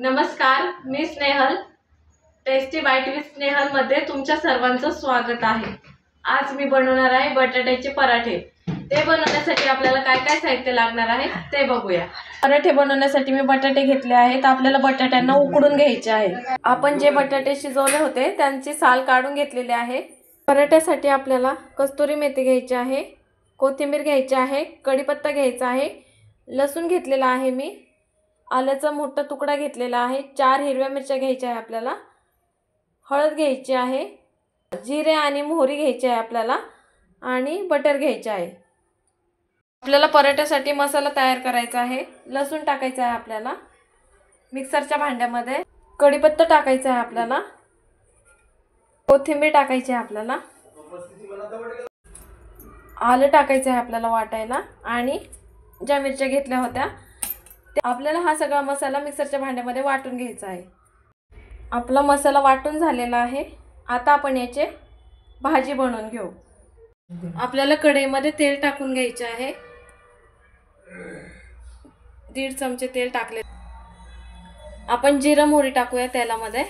नमस्कार, मी Snehal. Tasty bite with Snehal मध्ये तुमच्या सर्वांचं स्वागत आहे. आज मी बनवणार आहे बटाट्याचे पराठे. ते बनवण्यासाठी आपल्याला काय काय साहित्य लागणार आहे ते बघूया. पराठे बनवण्यासाठी मी बटाटे घेतले आहेत. आपल्याला बटाट्यांना उकडून घ्यायचे आहे. आपण जे बटाटे शिजवले होते त्यांची साल काढून घेतलेली आहे. पराठ्यासाठी आपल्याला कस्तुरी मेथी घ्यायची आहे, कोथिंबीर घ्यायची आहे, कढीपत्ता घ्यायचा आहे, लसूण घेतलेला आहे मी, आल्याचा मोठा तुकडा घेतलेला आहे, 4 हिरव्या मिरच्या घ्यायच्या आहे आपल्याला, हळद घ्यायची आहे, जिरे आणि मोहरी घ्यायची आहे आपल्याला आणि बटर घ्यायचे आहे. आपल्याला पराठ्यासाठी मसाला तयार करायचा आहे. लसूण टाकायचा आहे आपल्याला मिक्सरच्या भांड्यामध्ये, कढीपत्ता टाकायचा आहे आपल्याला, कोथिंबीर टाकायची आहे आपल्याला, आलं टाकायचं आहे आपल्याला वाटायला आणि ज्या मिरच्या घेतल्या होत्या आपल्याला हा सगळा मसाला मिक्सरच्या भांड्यामध्ये वाटून घ्यायचा आहे. आपला मसाला वाटून झालेला आहे. आता आपण याचे भाजी बनवून घेऊ. आपल्याला कढईमध्ये तेल टाकून घ्यायचे आहे. 1.5 चमचे तेल टाकले. आपण जिरा मोहरी टाकूया तेलामध्ये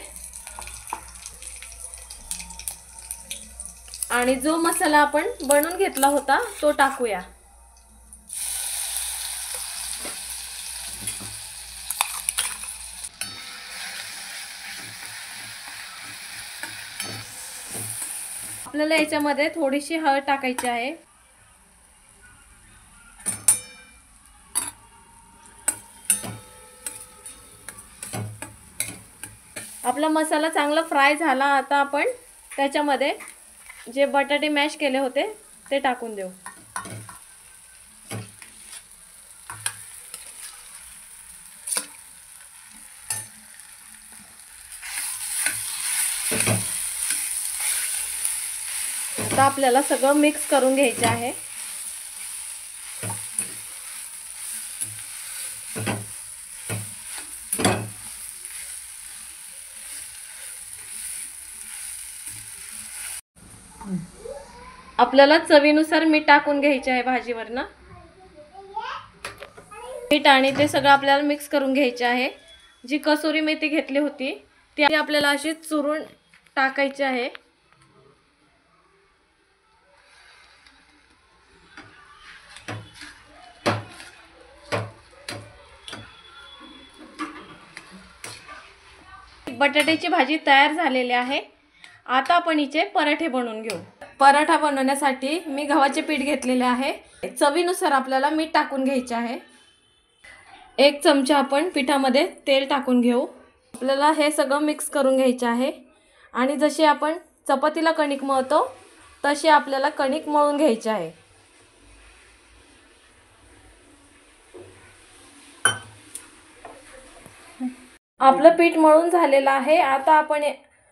आणि जो मसाला आपण बनवून घेतला होता तो टाकूया. आपल्याला याच्यामध्ये थोडीशी हळद टाकायची आहे. आपला मसाला चांगला फ्राय झाला. आता आपण त्याच्यामध्ये जे बटाटे मॅश केले होते ते टाकून देऊ. आता आपल्याला सगळं मिक्स करून घ्यायचे आहे. आपल्याला चवीनुसार मीठ टाकून घ्यायचे आहे भाजीवरनं. मीठ आणि ते सगळं आपल्याला मिक्स करून घ्यायचे आहे. जी कसुरी मेथी घेतली होती ती आपल्याला अशी चुरून टाकायची आहे. बटाट्याची भाजी तयार झालेली आहे. आता आपण हिचे पराठे बनवून घेऊ. पराठा बनवण्यासाठी मी गव्हाचे पीठ घेतलेले आहे. चवीनुसार आपल्याला मीठ टाकून घ्यायचे आहे. 1 चमचा आपण पिठामध्ये तेल टाकून घेऊ. आपल्याला हे सगळं मिक्स करून घ्यायचे आहे आणि जशी आपण चपातीला कणिक मळतो तशी आपल्याला कणिक मळून घ्यायची आहे. आपलं पीठ मळून झालेलं आहे. आता आपण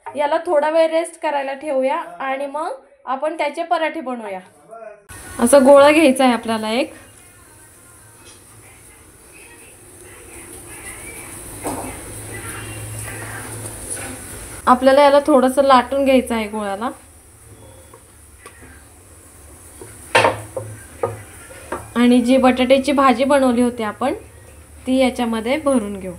याला थोडा वेळ रेस्ट करायला ठेवूया आणि मग आपण त्याचे पराठे बनवूया. असा गोळा घ्यायचा आहे आपल्याला एक. आपल्याला याला थोडंसं लाटून घ्यायचं आहे गोळ्याला आणि जी बटाट्याची भाजी बनवली होती आपण ती याच्यामध्ये भरून घेऊ.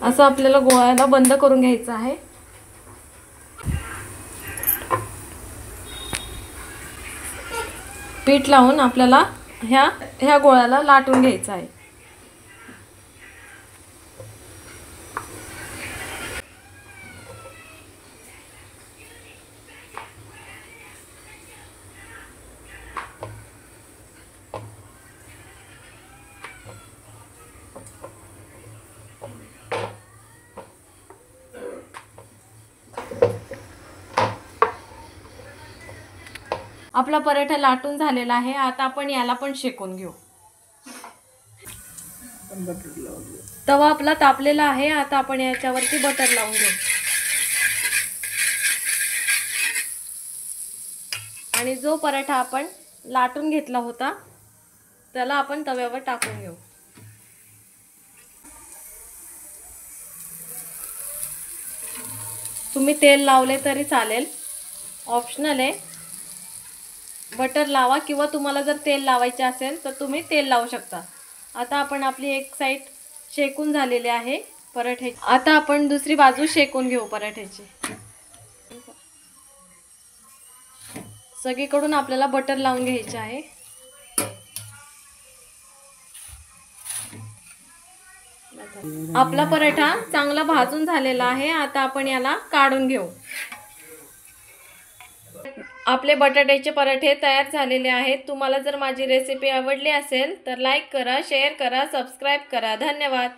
असं आपल्याला गोळ्याला बंद करून घ्यायचं आहे. पीठ लावून आपल्याला ह्या गोळ्याला लाटून घ्यायचं आहे. आपला पराठा लाटून झालेला आहे. आता आपण याला पण शेकून घेऊ. तवा आपला तापलेला आहे. आता आपण याच्यावरती बटर लावून घेऊ आणि जो पराठा आपण लाटून घेतला होता त्याला आपण तव्यावर टाकून घेऊ. तुम्ही तेल लावले तरी चालेल, ऑप्शनल आहे. बटर लावा किंवा तुम्हाला जर तेल लावायचे असेल तर तुम्ही तेल लावू शकता. आता आपण आपली एक साईड शेकून झालेली आहे पराठ्याची. आता आपण दुसरी बाजू शेकून घेऊ पराठ्याची. सगळीकडून आपल्याला बटर लावून घ्यायचे आहे. आपला पराठा चांगला भाजून झालेला आहे. आता आपण याला काढून घेऊ. आपले बटाट्याचे पराठे तयार झालेले आहेत. तुम्हाला जर माझी रेसिपी आवडली असेल तर लाईक करा, शेअर करा, सबस्क्राईब करा. धन्यवाद.